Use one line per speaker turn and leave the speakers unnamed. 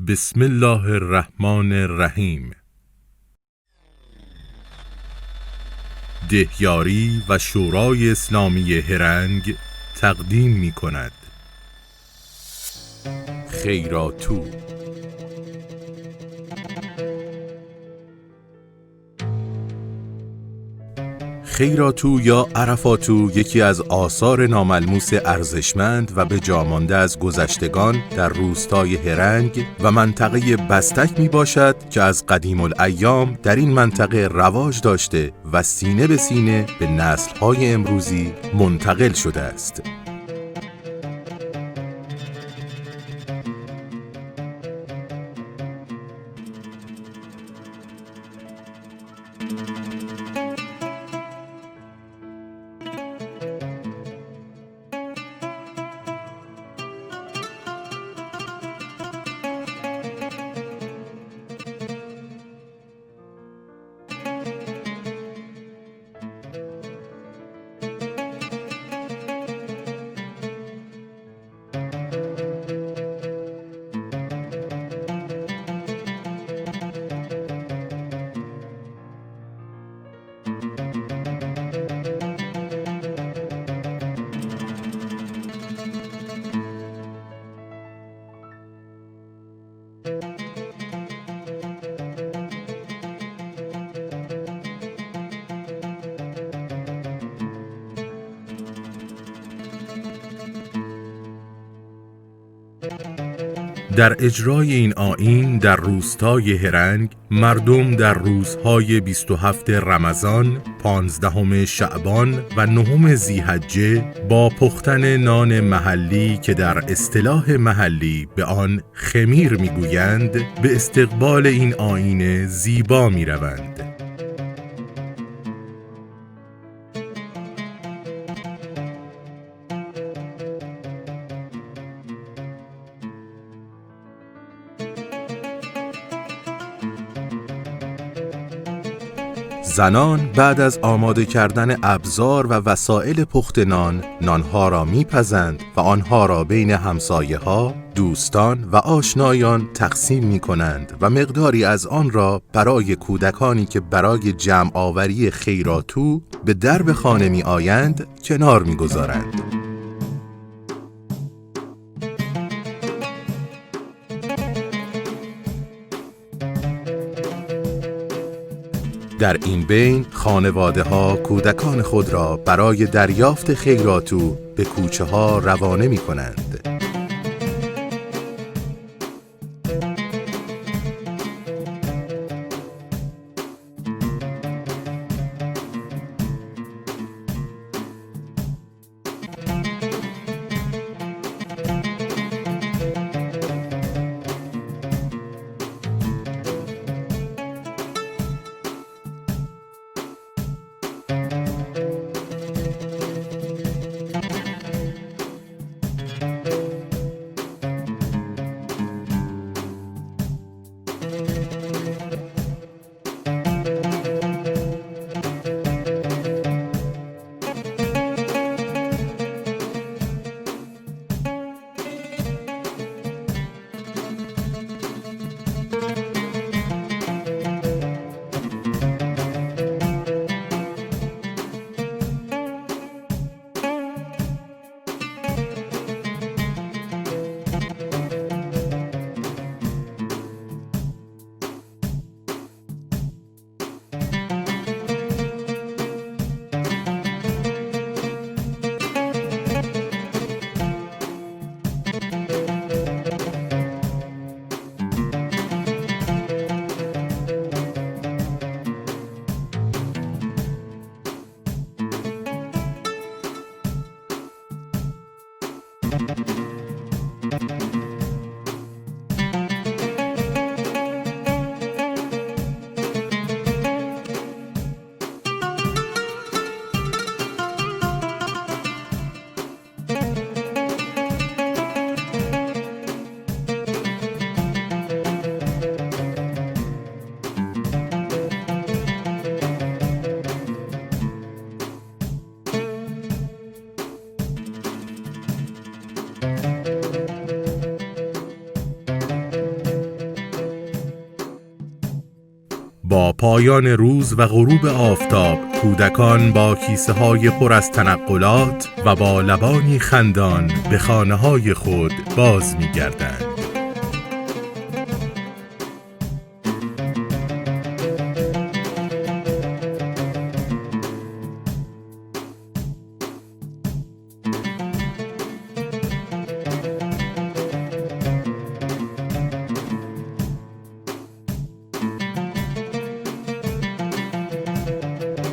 بسم الله الرحمن الرحیم. دهیاری و شورای اسلامی هرنگ تقدیم می کند خیراتو. خیراتو یا عرفاتو یکی از آثار ناملموس ارزشمند و به جا مانده از گذشتگان در روستای هرنگ و منطقه بستک می باشد که از قدیم الایام در این منطقه رواج داشته و سینه به سینه به نسل‌های امروزی منتقل شده است. در اجرای این آیین در روستای هرنگ، مردم در روزهای 27 رمضان، 15 شعبان و 9 ذی‌حجه با پختن نان محلی که در اصطلاح محلی به آن خمیر میگویند، به استقبال این آیین زیبا میروند. زنان بعد از آماده کردن ابزار و وسایل پخت نان، نانها را میپزند و آنها را بین همسایه‌ها، دوستان و آشنایان تقسیم می‌کنند و مقداری از آن را برای کودکانی که برای جمع آوری خیراتو به درب خانه می‌آیند کنار می‌گذارند. در این بین خانواده‌ها کودکان خود را برای دریافت خیراتو به کوچه‌ها روانه می‌کنند. با پایان روز و غروب آفتاب کودکان با کیسه های پر از تنقلات و با لبانی خندان به خانه های خود باز می گردند.